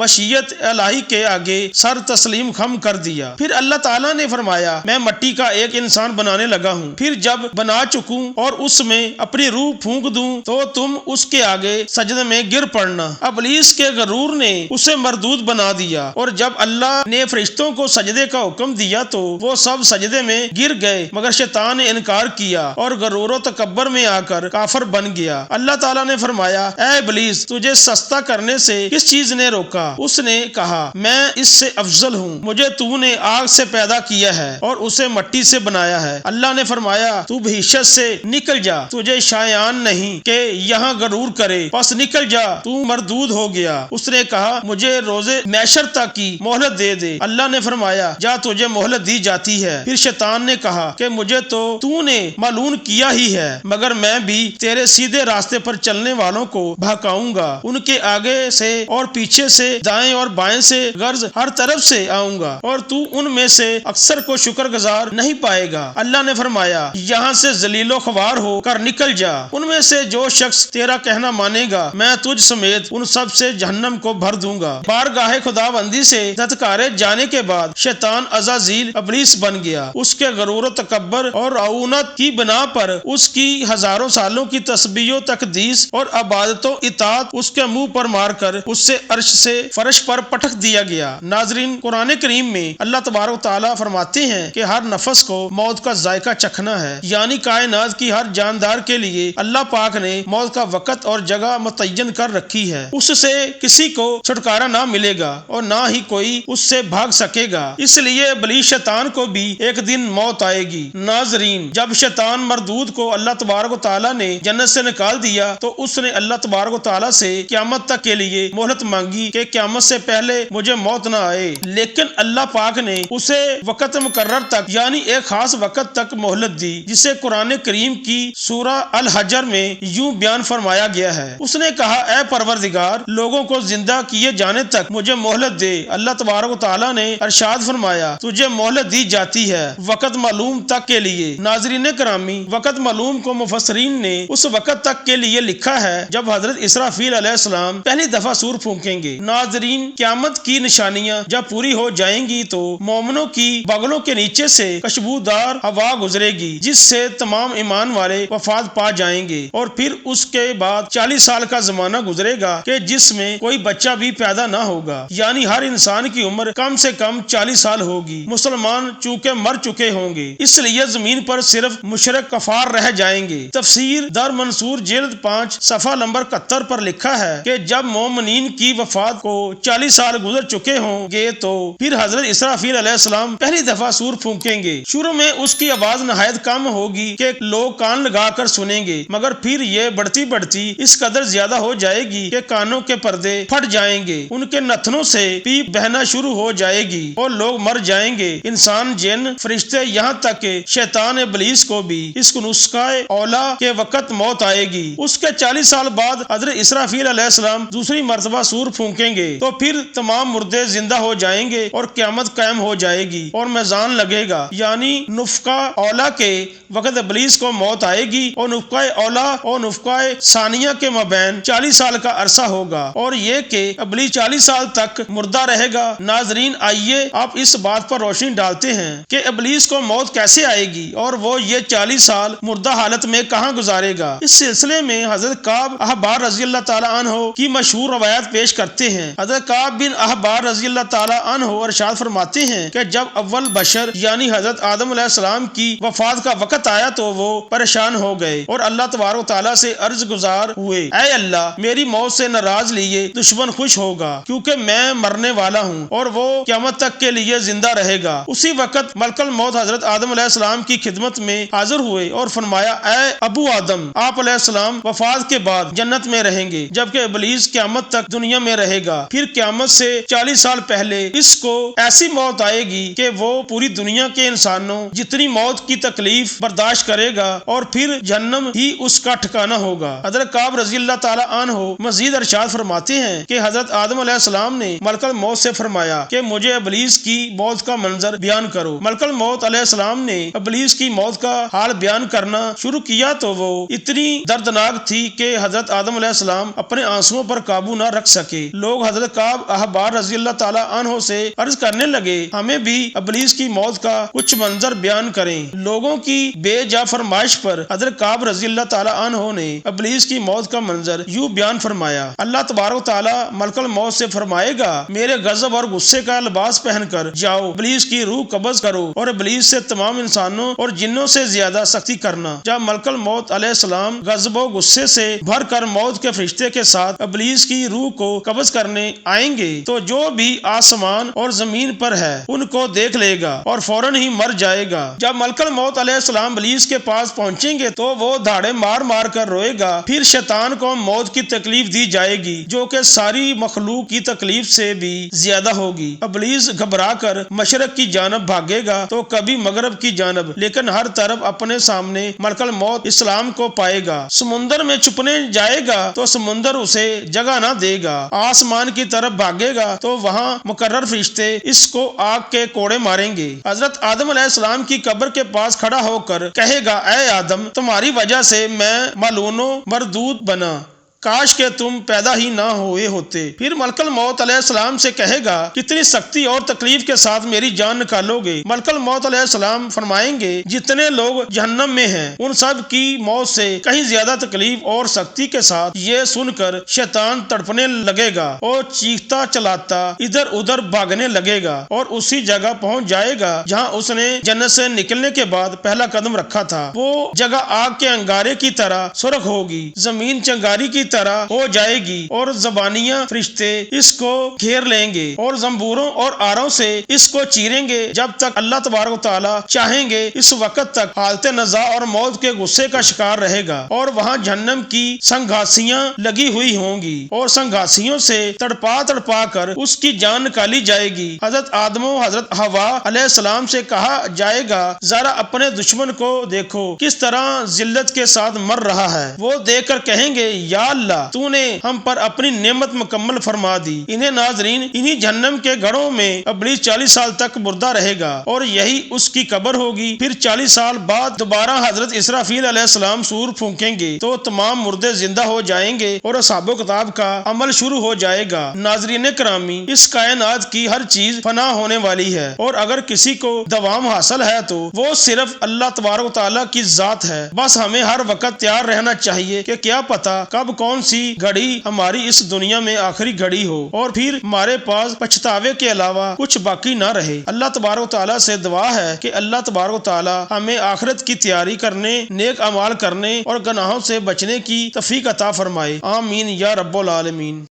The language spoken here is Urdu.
مشیت الہی کے آگے سر تسلیم خم کر دیا۔ پھر اللہ تعالیٰ نے فرمایا میں مٹی کا ایک انسان بنانے لگا ہوں، پھر جب بنا چکوں اور اس میں اپنی روح پھونک دوں تو تم اس کے آگے سجدے میں گر پڑنا۔ ابلیس کے غرور نے اسے مردود بنا دیا، اور جب اللہ نے فرشتوں کو سجدے کا حکم دیا تو وہ سب سجدے میں گر گئے، مگر شیطان نے انکار کیا اور غرور و تکبر میں آ کر کافر بن گیا۔ اللہ تعالیٰ نے فرمایا اے ابلیس تجھے سجدہ کرنے سے کس چیز نے روکا؟ اس نے کہا میں اس سے افضل ہوں، مجھے تو نے آگ سے پیدا کیا ہے اور اسے مٹی سے بنایا ہے۔ اللہ نے فرمایا تو بہشت سے نکل جا، تجھے شایان نہیں کہ یہاں غرور کرے، پس نکل جا، تو مردود ہو گیا۔ اس نے کہا مجھے روزے محشر تک کی مہلت دے دے۔ اللہ نے فرمایا جا تجھے مہلت دی جاتی ہے۔ پھر شیطان نے کہا کہ مجھے تو نے ملعون کیا ہی ہے، مگر میں بھی تیرے سیدھے راستے پر چلنے والوں کو بہکاؤں گا، ان کے آگے سے اور پیچھے سے، دائیں اور بائیں سے، غرض ہر طرف سے آؤں گا، اور تو ان میں سے اکثر کو شکر گزار نہیں پائے گا۔ اللہ نے فرمایا یہاں سے ذلیل و خوار ہو کر نکل جا، ان میں سے جو شخص تیرا کہنا مانے گا میں تجھ سمیت ان سب سے جہنم کو بھر دوں گا۔ بارگاہ خدا بندی سے دھتکارے جانے کے بعد شیطان عزازیل ابلیس بن گیا۔ اس کے غرور و تکبر اور اعونت کی بنا پر اس کی ہزاروں سالوں کی تسبیح و تقدیس اور عبادت و اطاعت اس کے منہ پر مار کر اس سے عرش سے فرش پر پٹک دیا گیا۔ ناظرین، قرآن کریم میں اللہ تبارک و تعالیٰ فرماتے ہیں کہ ہر نفس کو موت کا ذائقہ چکھنا ہے، یعنی کائنات کی ہر جاندار کے لیے اللہ پاک نے موت کا وقت اور جگہ متعین کر رکھی ہے۔ اس سے کسی کو چھٹکارا نہ ملے گا اور نہ ہی کوئی اس سے بھاگ سکے گا، اس لیے ابلیس شیطان کو بھی ایک دن موت آئے گی۔ ناظرین، جب شیطان مردود کو اللہ تبارک و تعالیٰ نے جنت سے نکال دیا تو اس نے اللہ تبارک و تعالیٰ سے قیامت تک کے لیے مہلت مانگی کہ قیامت سے پہلے مجھے موت نہ آئے، لیکن اللہ پاک نے اسے وقت مقرر تک یعنی ایک خاص وقت تک مہلت دی، جسے قرآن کریم کی سورہ الحجر میں یوں بیان فرمایا گیا ہے۔ اس نے کہا اے پروردگار لوگوں کو زندہ کیے جانے تک مجھے مہلت دے۔ اللہ تبارک و تعالیٰ نے ارشاد فرمایا تجھے مہلت دی جاتی ہے وقت معلوم تک کے لیے۔ ناظرین کرامی، وقت معلوم کو مفسرین نے اس وقت تک کے لیے لکھا ہے جب حضرت اسرافیل علیہ السلام پہلی دفعہ سور پھونکیں گے۔ ناظرین، قیامت کی نشانیاں جب پوری ہو جائیں گی تو مومنوں کی بغلوں کے نیچے سے خوشبودار ہوا گزرے گی جس سے تمام ایمان والے وفات پا جائیں گے، اور پھر اس کے بعد 40 سال کا زمانہ گزرے گا کہ جس میں کوئی بچہ بھی پیدا نہ ہوگا، یعنی ہر انسان کی عمر کم سے کم 40 سال ہوگی۔ مسلمان چونکہ مر چکے ہوں گے اس لیے زمین پر صرف مشرک کفار رہ جائیں گے۔ تفسیر در منصور جلد 5 صفحہ نمبر 71 پر لکھا ہے کہ جب مومنین کی وفات کو 40 سال گزر چکے ہوں گے تو پھر حضرت اسرافیل علیہ السلام پہلی دفعہ سور پھونکیں گے۔ شروع میں اس کی آواز نہایت کم ہوگی کہ لوگ کان لگا کر سنیں گے، مگر پھر یہ بڑھتی بڑھتی اس قدر زیادہ ہو جائے گی کہ کانوں کے پردے پھٹ جائیں گے، ان کے نتنوں سے پیپ بہنا شروع ہو جائے گی اور لوگ مر جائیں گے، انسان، جن، فرشتے، یہاں تک کہ شیطان ابلیس کو بھی اس نسخہ اولا کے وقت موت آئے گی۔ اس کے 40 سال بعد حضرت اسرافیل علیہ السلام دوسری مرتبہ سور پھونکیں گے تو پھر تمام مردے زندہ ہو جائیں گے اور قیامت قائم ہو جائے گی اور میزان لگے گا، یعنی نفخہ اولا کے وقت ابلیس کو موت آئے گی اور نفخہ اولا اور نفخہ ثانیہ کے مابین 40 سال کا عرصہ ہوگا، اور یہ کہ ابلیس 40 سال تک مردہ رہے گا۔ ناظرین، آئیے آپ اس بات پر روشنی ڈالتے ہیں کہ ابلیس کو موت کیسے آئے گی اور وہ یہ 40 سال مردہ حالت میں کہاں گزارے گا۔ اس سلسلے میں حضرت کعب احبار رضی اللہ تعالی عنہ کی مشہور روایت پیش کرتے ہیں۔ حضرت کعب بن احبار رضی اللہ تعالی عنہ ارشاد فرماتے ہیں کہ جب اول بشر یعنی حضرت آدم علیہ السلام کی وفات کا وقت آیا تو وہ پریشان ہو گئے اور اللہ تبارک و تعالیٰ سے عرض گزار ہوئے اے اللہ میری موت سے ناراض لیے دشمن خوش ہوگا کیونکہ میں مرنے والا ہوں اور وہ قیامت تک کے لیے زندہ رہے گا۔ اسی وقت ملک الموت حضرت آدم علیہ السلام کی خدمت میں حاضر ہوئے اور فرمایا اے ابو آدم، آپ علیہ السلام وفات کے بعد جنت میں رہیں گے جبکہ ابلیس قیامت تک دنیا میں رہے گا۔ پھر قیامت سے 40 سال پہلے اس کو ایسی موت آئے گی کہ وہ پوری دنیا کے انسانوں جتنی موت کی تکلیف برداشت کرے گا اور پھر جہنم ہی اس کا ٹھکانہ ہوگا۔ حضرت کعب رضی اللہ تعالی عنہ مزید ارشاد فرماتے ہیں کہ حضرت آدم علیہ السلام نے ملک الموت سے فرمایا کہ مجھے ابلیس کی موت کا منظر بیان کرو۔ ملک الموت علیہ السلام نے ابلیس کی موت کا حال بیان کرنا شروع کیا تو وہ اتنی دردناک تھی کہ حضرت آدم آدم علیہ السلام اپنے آنسوؤں پر قابو نہ رکھ سکے۔ لوگ حضرت کعب احبار رضی اللہ تعالیٰ عنہ سے عرض کرنے لگے، ہمیں بھی ابلیس کی موت کا کچھ منظر بیان کریں۔ لوگوں کی بے جا فرمائش پر حضرت کعب رضی اللہ تعالیٰ عنہ نے ابلیس کی موت کا منظر یوں بیان فرمایا: اللہ تبارک تعالیٰ ملک الموت سے فرمائے گا، میرے غضب اور غصے کا لباس پہن کر جاؤ، ابلیس کی روح قبض کرو اور ابلیس سے تمام انسانوں اور جنوں سے زیادہ سختی کرنا۔ جب ملک الموت علیہ السلام غضب و غصے سے بھر کر موت کے فرشتے کے ساتھ ابلیس کی روح کو قبض کرنے آئیں گے تو جو بھی آسمان اور زمین پر ہے ان کو دیکھ لے گا اور فوراً ہی مر جائے گا۔ جب ملک الموت علیہ السلام ابلیس کے پاس پہنچیں گے تو وہ دھاڑے مار مار کر روئے گا۔ پھر شیطان کو موت کی تکلیف دی جائے گی جو کہ ساری مخلوق کی تکلیف سے بھی زیادہ ہوگی۔ ابلیس گھبرا کر مشرق کی جانب بھاگے گا تو کبھی مغرب کی جانب، لیکن ہر طرف اپنے سامنے ملک الموت اسلام کو پائے گا۔ سمندر میں چھپنے جائے گا تو سمندر اسے جگہ نہ دے گا۔ آسمان کی طرف بھاگے گا تو وہاں مقرر فرشتے اس کو آگ کے کوڑے ماریں گے۔ حضرت آدم علیہ السلام کی قبر کے پاس کھڑا ہو کر کہے گا، اے آدم، تمہاری وجہ سے میں ملعون و مردود بنا، کاش کہ تم پیدا ہی نہ ہوئے ہوتے۔ پھر ملک الموت علیہ السلام سے کہے گا، کتنی سختی اور تکلیف کے ساتھ میری جان نکالو گے؟ ملک الموت علیہ السلام فرمائیں گے، جتنے لوگ جہنم میں ہیں ان سب کی موت سے کہیں زیادہ تکلیف اور سختی کے ساتھ۔ یہ سن کر شیطان تڑپنے لگے گا اور چیختا چلاتا ادھر ادھر بھاگنے لگے گا اور اسی جگہ پہنچ جائے گا جہاں اس نے جنت سے نکلنے کے بعد پہلا قدم رکھا تھا۔ وہ جگہ آگ کے انگارے کی طرح سرخ ہوگی، زمین چنگاری کی طرح ہو جائے گی اور زبانیاں فرشتے اس کو گھیر لیں گے اور زنبوروں اور آروں سے اس کو چیریں گے جب تک اللہ تبارک و تعالیٰ چاہیں گے۔ اس وقت تک حالت نزاع اور موت کے غصے کا شکار رہے گا اور وہاں جہنم کی سنگھاسیاں لگی ہوئی ہوں گی اور سنگھاسیوں سے تڑپا تڑپا کر اس کی جان نکالی جائے گی۔ حضرت آدم و حضرت حوا علیہ السلام سے کہا جائے گا، ذرا اپنے دشمن کو دیکھو کس طرح ذلت کے ساتھ مر رہا ہے۔ وہ دیکھ کر کہیں گے، یا اللہ، تو نے ہم پر اپنی نعمت مکمل فرما دی۔ انہیں ناظرین، انہی جہنم کے گڑھوں میں ابلیس 40 سال تک مردہ رہے گا اور یہی اس کی قبر ہوگی۔ پھر 40 سال بعد دوبارہ حضرت اسرافیل علیہ السلام سور پھونکیں گے تو تمام مردے زندہ ہو جائیں گے اور اصحاب کتاب کا عمل شروع ہو جائے گا۔ ناظرین کرامی، اس کائنات کی ہر چیز فنا ہونے والی ہے اور اگر کسی کو دوام حاصل ہے تو وہ صرف اللہ تبارک و تعالیٰ کی ذات ہے۔ بس ہمیں ہر وقت تیار رہنا چاہیے کہ کیا پتہ کب کون سی گھڑی ہماری اس دنیا میں آخری گھڑی ہو اور پھر ہمارے پاس پچھتاوے کے علاوہ کچھ باقی نہ رہے۔ اللہ تبارک و تعالیٰ سے دعا ہے کہ اللہ تبارک و تعالیٰ ہمیں آخرت کی تیاری کرنے، نیک اعمال کرنے اور گناہوں سے بچنے کی توفیق عطا فرمائے۔ آمین یا رب العالمین۔